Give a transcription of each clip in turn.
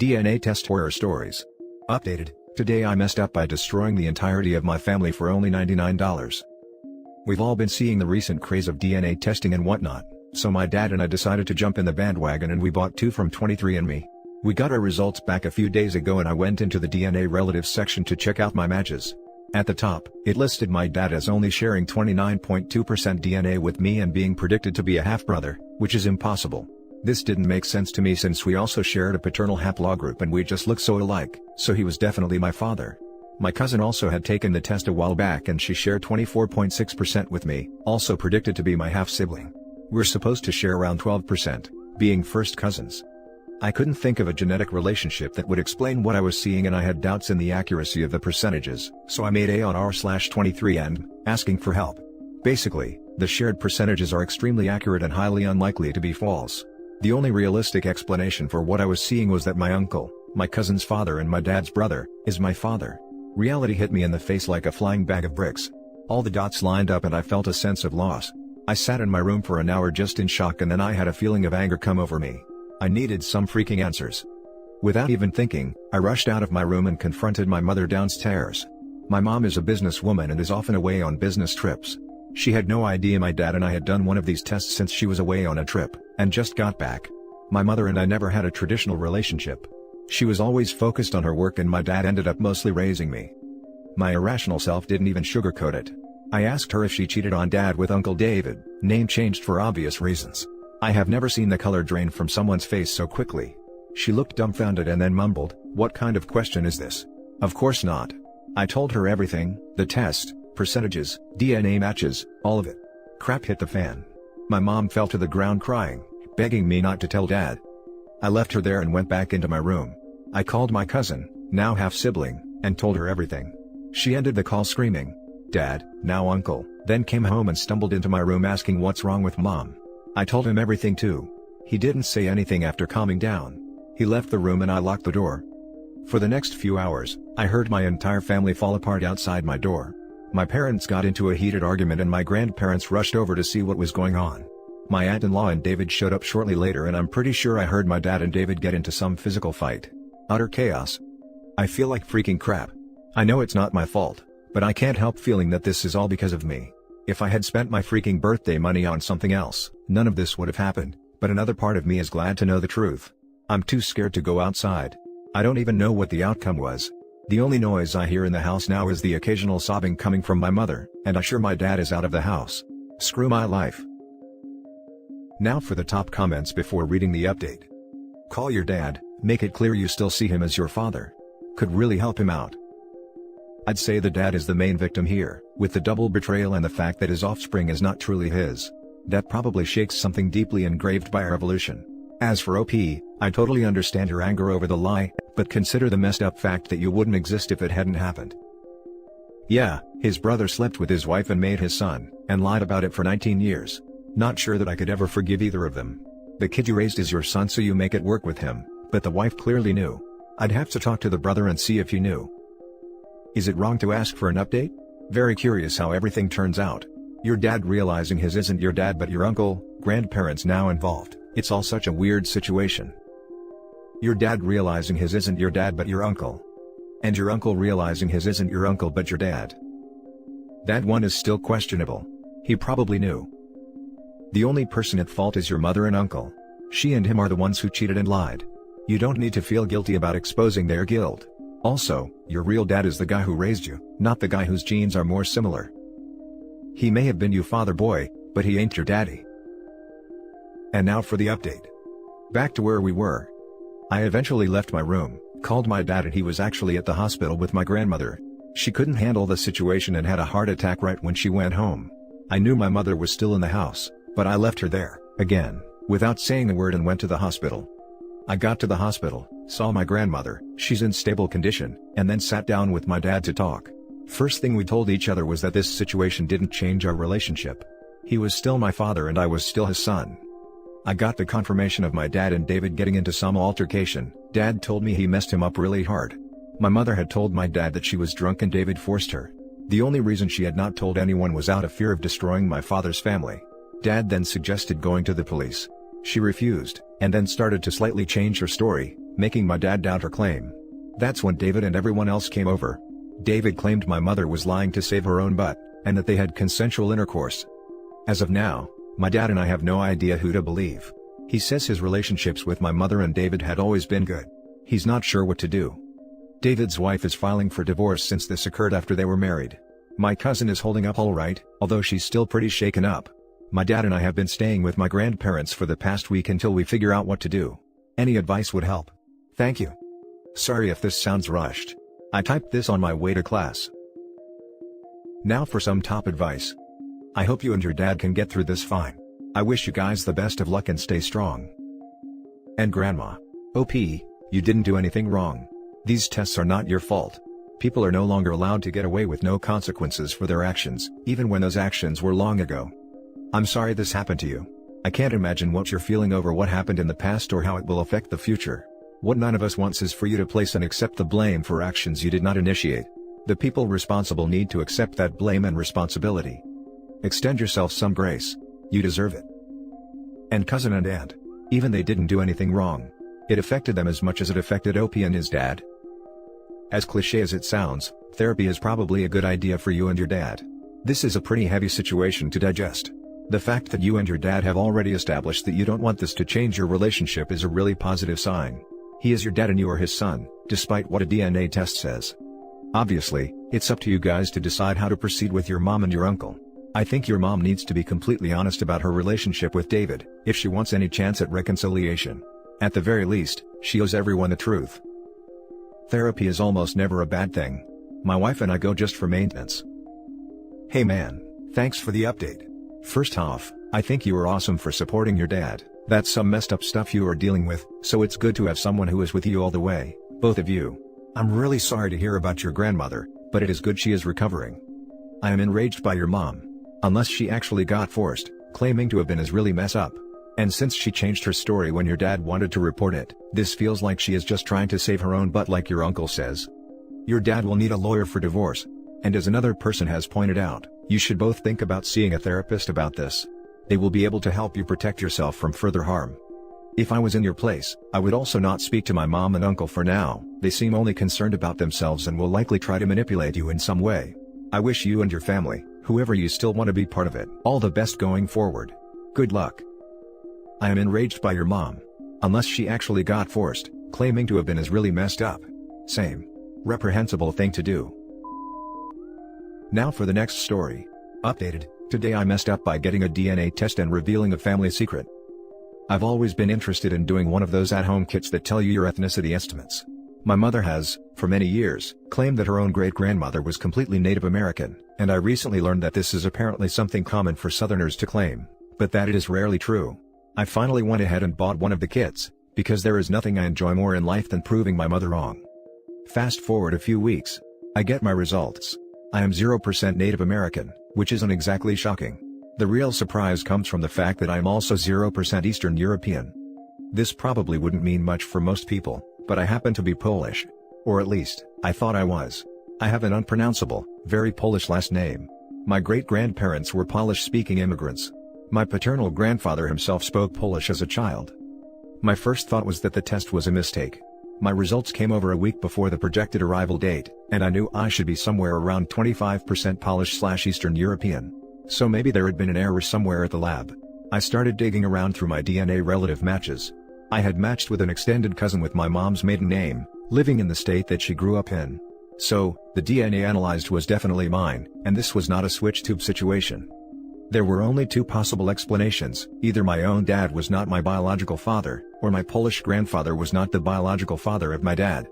DNA test horror stories. Updated. Today I messed up by destroying the entirety of my family for only $99. We've all been seeing the recent craze of DNA testing and whatnot, so my dad and I decided to jump in the bandwagon and we bought 2 from 23andMe. We got our results back a few days ago and I went into the DNA relatives section to check out my matches. At the top, it listed my dad as only sharing 29.2% DNA with me and being predicted to be a half-brother, which is impossible. This didn't make sense to me since we also shared a paternal haplogroup and we just look so alike, so he was definitely my father. My cousin also had taken the test a while back and she shared 24.6% with me, also predicted to be my half-sibling. We're supposed to share around 12%, being first cousins. I couldn't think of a genetic relationship that would explain what I was seeing and I had doubts in the accuracy of the percentages, so I made a on r/23and, asking for help. Basically, the shared percentages are extremely accurate and highly unlikely to be false. The only realistic explanation for what I was seeing was that my uncle, my cousin's father and my dad's brother, is my father. Reality hit me in the face like a flying bag of bricks. All the dots lined up and I felt a sense of loss. I sat in my room for an hour just in shock and then I had a feeling of anger come over me. I needed some freaking answers. Without even thinking, I rushed out of my room and confronted my mother downstairs. My mom is a businesswoman and is often away on business trips. She had no idea my dad and I had done one of these tests since she was away on a trip, and just got back. My mother and I never had a traditional relationship. She was always focused on her work and my dad ended up mostly raising me. My irrational self didn't even sugarcoat it. I asked her if she cheated on dad with Uncle David, name changed for obvious reasons. I have never seen the color drain from someone's face so quickly. She looked dumbfounded and then mumbled, "What kind of question is this?" Of course not. I told her everything, the test, percentages, DNA matches, all of it. Crap hit the fan. My mom fell to the ground crying, begging me not to tell dad. I left her there and went back into my room. I called my cousin, now half-sibling, and told her everything. She ended the call screaming, "Dad, now uncle," then came home and stumbled into my room asking what's wrong with mom. I told him everything too. He didn't say anything after calming down. He left the room and I locked the door. For the next few hours, I heard my entire family fall apart outside my door. My parents got into a heated argument and my grandparents rushed over to see what was going on. My aunt-in-law and David showed up shortly later and I'm pretty sure I heard my dad and David get into some physical fight. Utter chaos. I feel like freaking crap. I know it's not my fault, but I can't help feeling that this is all because of me. If I had spent my freaking birthday money on something else, none of this would have happened, but another part of me is glad to know the truth. I'm too scared to go outside. I don't even know what the outcome was. The only noise I hear in the house now is the occasional sobbing coming from my mother, and I'm sure my dad is out of the house. Screw my life. Now for the top comments before reading the update. Call your dad, make it clear you still see him as your father. Could really help him out. I'd say the dad is the main victim here, with the double betrayal and the fact that his offspring is not truly his. That probably shakes something deeply engraved by our evolution. As for OP, I totally understand your anger over the lie, but consider the messed up fact that you wouldn't exist if it hadn't happened. Yeah, his brother slept with his wife and made his son, and lied about it for 19 years. Not sure that I could ever forgive either of them. The kid you raised is your son so you make it work with him, but the wife clearly knew. I'd have to talk to the brother and see if he knew. Is it wrong to ask for an update? Very curious how everything turns out. Your dad realizing his isn't your dad but your uncle, grandparents now involved, it's all such a weird situation. Your dad realizing his isn't your dad but your uncle. And your uncle realizing his isn't your uncle but your dad. That one is still questionable. He probably knew. The only person at fault is your mother and uncle. She and him are the ones who cheated and lied. You don't need to feel guilty about exposing their guilt. Also, your real dad is the guy who raised you, not the guy whose genes are more similar. He may have been you father boy, but he ain't your daddy. And now for the update. Back to where we were. I eventually left my room, called my dad and he was actually at the hospital with my grandmother. She couldn't handle the situation and had a heart attack right when she went home. I knew my mother was still in the house, but I left her there, again, without saying a word and went to the hospital. I got to the hospital, saw my grandmother, she's in stable condition, and then sat down with my dad to talk. First thing we told each other was that this situation didn't change our relationship. He was still my father and I was still his son. I got the confirmation of my dad and David getting into some altercation. Dad told me he messed him up really hard. My mother had told my dad that she was drunk and David forced her. The only reason she had not told anyone was out of fear of destroying my father's family. Dad then suggested going to the police. She refused, and then started to slightly change her story, making my dad doubt her claim. That's when David and everyone else came over. David claimed my mother was lying to save her own butt, and that they had consensual intercourse. As of now, my dad and I have no idea who to believe. He says his relationships with my mother and David had always been good. He's not sure what to do. David's wife is filing for divorce since this occurred after they were married. My cousin is holding up alright, although she's still pretty shaken up. My dad and I have been staying with my grandparents for the past week until we figure out what to do. Any advice would help. Thank you. Sorry if this sounds rushed. I typed this on my way to class. Now for some top advice. I hope you and your dad can get through this fine. I wish you guys the best of luck and stay strong. And Grandma. OP, you didn't do anything wrong. These tests are not your fault. People are no longer allowed to get away with no consequences for their actions, even when those actions were long ago. I'm sorry this happened to you. I can't imagine what you're feeling over what happened in the past or how it will affect the future. What none of us wants is for you to place and accept the blame for actions you did not initiate. The people responsible need to accept that blame and responsibility. Extend yourself some grace. You deserve it. And cousin and aunt. Even they didn't do anything wrong. It affected them as much as it affected OP and his dad. As cliché as it sounds, therapy is probably a good idea for you and your dad. This is a pretty heavy situation to digest. The fact that you and your dad have already established that you don't want this to change your relationship is a really positive sign. He is your dad and you are his son, despite what a DNA test says. Obviously, it's up to you guys to decide how to proceed with your mom and your uncle. I think your mom needs to be completely honest about her relationship with David, if she wants any chance at reconciliation. At the very least, she owes everyone the truth. Therapy is almost never a bad thing. My wife and I go just for maintenance. Hey man, thanks for the update. First off, I think you are awesome for supporting your dad. That's some messed up stuff you are dealing with, so it's good to have someone who is with you all the way, both of you. I'm really sorry to hear about your grandmother, but it is good she is recovering. I am enraged by your mom. Unless she actually got forced, claiming to have been is really mess up. And since she changed her story when your dad wanted to report it, this feels like she is just trying to save her own butt like your uncle says. Your dad will need a lawyer for divorce. And as another person has pointed out, you should both think about seeing a therapist about this. They will be able to help you protect yourself from further harm. If I was in your place, I would also not speak to my mom and uncle for now. They seem only concerned about themselves and will likely try to manipulate you in some way. I wish you and your family, whoever you still want to be part of it, all the best going forward. Good luck. I am enraged by your mom. Unless she actually got forced, claiming to have been is really messed up. Same. Reprehensible thing to do. Now for the next story. Updated, today I messed up by getting a DNA test and revealing a family secret. I've always been interested in doing one of those at-home kits that tell you your ethnicity estimates. My mother has, for many years, claimed that her own great-grandmother was completely Native American, and I recently learned that this is apparently something common for Southerners to claim, but that it is rarely true. I finally went ahead and bought one of the kits, because there is nothing I enjoy more in life than proving my mother wrong. Fast forward a few weeks. I get my results. I am 0% Native American, which isn't exactly shocking. The real surprise comes from the fact that I am also 0% Eastern European. This probably wouldn't mean much for most people, but I happen to be Polish. Or at least, I thought I was. I have an unpronounceable, very Polish last name. My great-grandparents were Polish-speaking immigrants. My paternal grandfather himself spoke Polish as a child. My first thought was that the test was a mistake. My results came over a week before the projected arrival date, and I knew I should be somewhere around 25% Polish/Eastern European. So maybe there had been an error somewhere at the lab. I started digging around through my DNA relative matches. I had matched with an extended cousin with my mom's maiden name, living in the state that she grew up in. So, the DNA analyzed was definitely mine, and this was not a switch tube situation. There were only two possible explanations: either my own dad was not my biological father, or my Polish grandfather was not the biological father of my dad.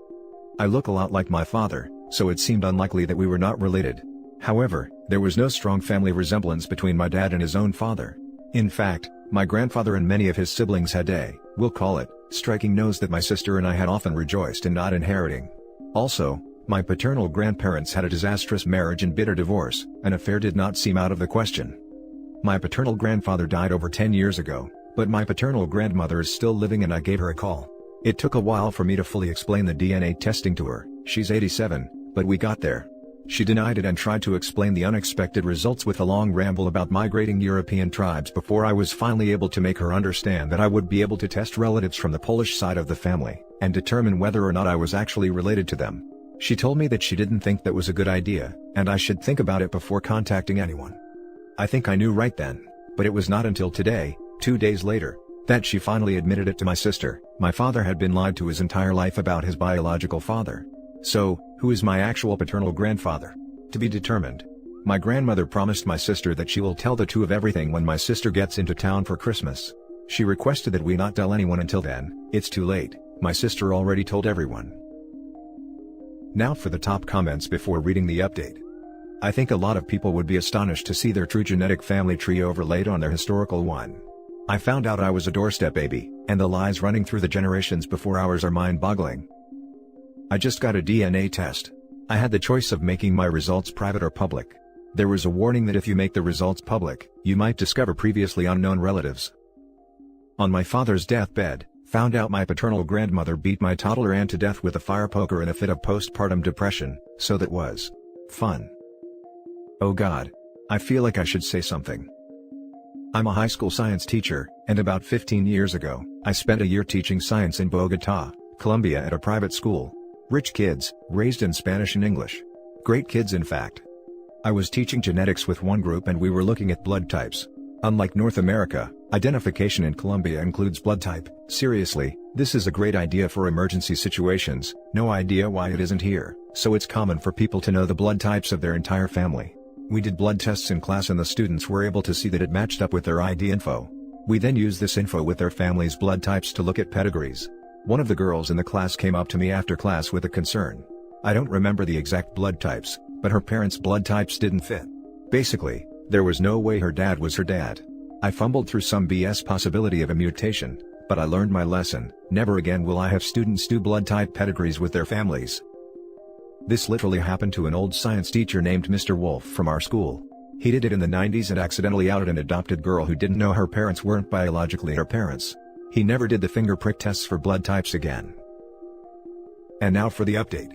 I look a lot like my father, so it seemed unlikely that we were not related. However, there was no strong family resemblance between my dad and his own father. In fact, my grandfather and many of his siblings had we'll call it, striking nose that my sister and I had often rejoiced in not inheriting. Also, my paternal grandparents had a disastrous marriage and bitter divorce. An affair did not seem out of the question. My paternal grandfather died over 10 years ago, but my paternal grandmother is still living and I gave her a call. It took a while for me to fully explain the DNA testing to her. She's 87, but we got there. She denied it and tried to explain the unexpected results with a long ramble about migrating European tribes before I was finally able to make her understand that I would be able to test relatives from the Polish side of the family, and determine whether or not I was actually related to them. She told me that she didn't think that was a good idea, and I should think about it before contacting anyone. I think I knew right then, but it was not until today, 2 days later, that she finally admitted it to my sister. My father had been lied to his entire life about his biological father. So, who is my actual paternal grandfather? To be determined. My grandmother promised my sister that she will tell the two of everything when my sister gets into town for Christmas. She requested that we not tell anyone until then. It's too late, my sister already told everyone. Now for the top comments before reading the update. I think a lot of people would be astonished to see their true genetic family tree overlaid on their historical one. I found out I was a doorstep baby, and the lies running through the generations before ours are mind-boggling. I just got a DNA test. I had the choice of making my results private or public. There was a warning that if you make the results public, you might discover previously unknown relatives. On my father's deathbed, found out my paternal grandmother beat my toddler aunt to death with a fire poker in a fit of postpartum depression, so that was fun. Oh God. I feel like I should say something. I'm a high school science teacher, and about 15 years ago, I spent a year teaching science in Bogota, Colombia at a private school. Rich kids, raised in Spanish and English. Great kids in fact. I was teaching genetics with one group and we were looking at blood types. Unlike North America, identification in Colombia includes blood type. Seriously, this is a great idea for emergency situations. No idea why it isn't here, so it's common for people to know the blood types of their entire family. We did blood tests in class and the students were able to see that it matched up with their ID info. We then used this info with their family's blood types to look at pedigrees. One of the girls in the class came up to me after class with a concern. I don't remember the exact blood types, but her parents' blood types didn't fit. Basically, there was no way her dad was her dad. I fumbled through some BS possibility of a mutation, but I learned my lesson. Never again will I have students do blood type pedigrees with their families. This literally happened to an old science teacher named Mr. Wolf from our school. He did it in the 90s and accidentally outed an adopted girl who didn't know her parents weren't biologically her parents. He never did the finger prick tests for blood types again. And now for the update.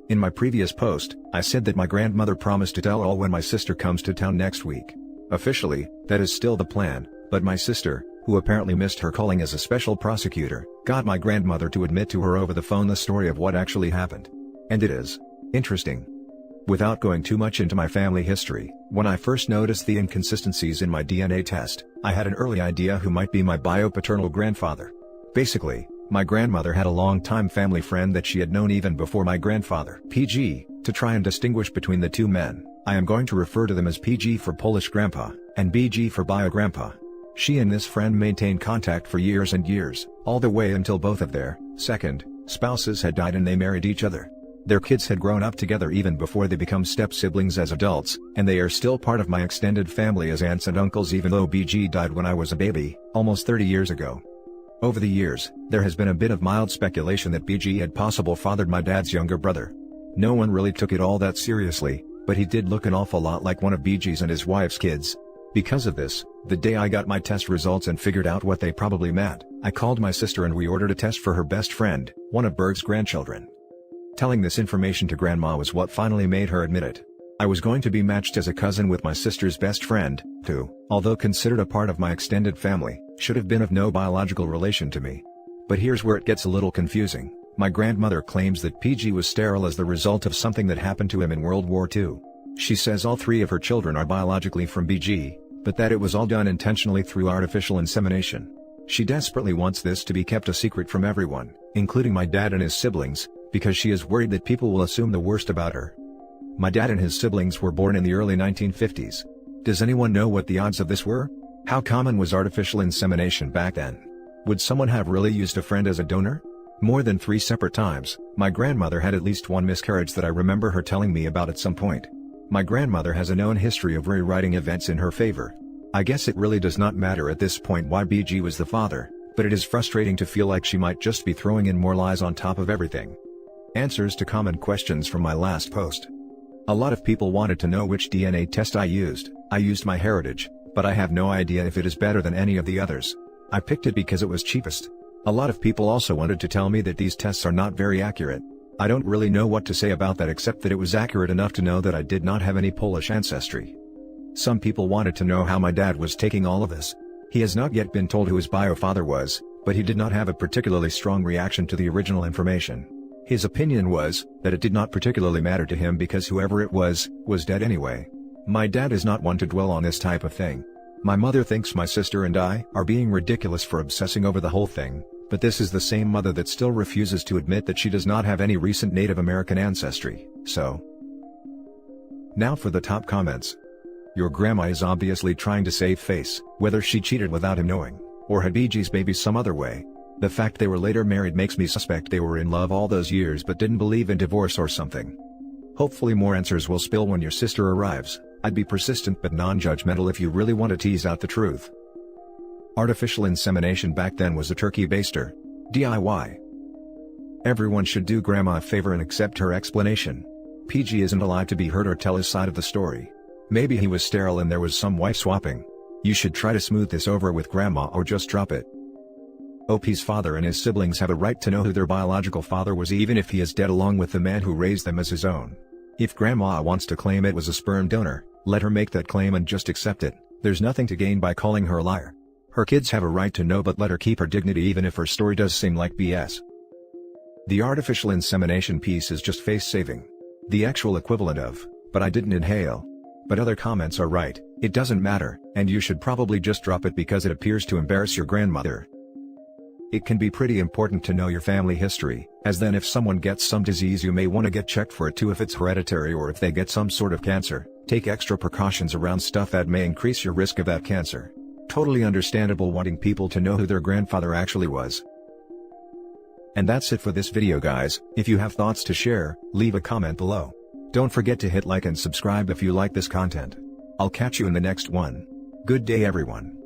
In my previous post, I said that my grandmother promised to tell all when my sister comes to town next week. Officially, that is still the plan, but my sister, who apparently missed her calling as a special prosecutor, got my grandmother to admit to her over the phone the story of what actually happened. And it is interesting. Without going too much into my family history, when I first noticed the inconsistencies in my DNA test, I had an early idea who might be my bio-paternal grandfather. Basically, my grandmother had a long-time family friend that she had known even before my grandfather. PG, to try and distinguish between the two men, I am going to refer to them as PG for Polish grandpa, and BG for bio-grandpa. She and this friend maintained contact for years and years, all the way until both of their second spouses had died and they married each other. Their kids had grown up together even before they become step-siblings as adults, and they are still part of my extended family as aunts and uncles even though BG died when I was a baby, almost 30 years ago. Over the years, there has been a bit of mild speculation that BG had possibly fathered my dad's younger brother. No one really took it all that seriously, but he did look an awful lot like one of BG's and his wife's kids. Because of this, the day I got my test results and figured out what they probably meant, I called my sister and we ordered a test for her best friend, one of Berg's grandchildren. Telling this information to Grandma was what finally made her admit it. I was going to be matched as a cousin with my sister's best friend, who, although considered a part of my extended family, should have been of no biological relation to me. But here's where it gets a little confusing. My grandmother claims that PG was sterile as the result of something that happened to him in World War II. She says all three of her children are biologically from BG, but that it was all done intentionally through artificial insemination. She desperately wants this to be kept a secret from everyone, including my dad and his siblings, because she is worried that people will assume the worst about her. My dad and his siblings were born in the early 1950s. Does anyone know what the odds of this were? How common was artificial insemination back then? Would someone have really used a friend as a donor? More than 3 separate times, my grandmother had at least one miscarriage that I remember her telling me about at some point. My grandmother has a known history of rewriting events in her favor. I guess it really does not matter at this point why BG was the father, but it is frustrating to feel like she might just be throwing in more lies on top of everything. Answers to common questions from my last post. A lot of people wanted to know which DNA test I used. I used MyHeritage, but I have no idea if it is better than any of the others. I picked it because it was cheapest. A lot of people also wanted to tell me that these tests are not very accurate. I don't really know what to say about that except that it was accurate enough to know that I did not have any Polish ancestry. Some people wanted to know how my dad was taking all of this. He has not yet been told who his bio father was, but he did not have a particularly strong reaction to the original information. His opinion was that it did not particularly matter to him because whoever it was dead anyway. My dad is not one to dwell on this type of thing. My mother thinks my sister and I are being ridiculous for obsessing over the whole thing, but this is the same mother that still refuses to admit that she does not have any recent Native American ancestry, so. Now for the top comments. Your grandma is obviously trying to save face, whether she cheated without him knowing, or had BG's baby some other way. The fact they were later married makes me suspect they were in love all those years but didn't believe in divorce or something. Hopefully more answers will spill when your sister arrives. I'd be persistent but non-judgmental if you really want to tease out the truth. Artificial insemination back then was a turkey baster. DIY. Everyone should do grandma a favor and accept her explanation. PG isn't alive to be heard or tell his side of the story. Maybe he was sterile and there was some wife swapping. You should try to smooth this over with grandma or just drop it. OP's father and his siblings have a right to know who their biological father was even if he is dead along with the man who raised them as his own. If grandma wants to claim it was a sperm donor, let her make that claim and just accept it. There's nothing to gain by calling her a liar. Her kids have a right to know but let her keep her dignity even if her story does seem like BS. The artificial insemination piece is just face saving. The actual equivalent of, but I didn't inhale. But other comments are right, it doesn't matter, and you should probably just drop it because it appears to embarrass your grandmother. It can be pretty important to know your family history, as then if someone gets some disease you may want to get checked for it too if it's hereditary or if they get some sort of cancer. Take extra precautions around stuff that may increase your risk of that cancer. Totally understandable wanting people to know who their grandfather actually was. And that's it for this video guys. If you have thoughts to share, leave a comment below. Don't forget to hit like and subscribe if you like this content. I'll catch you in the next one. Good day everyone.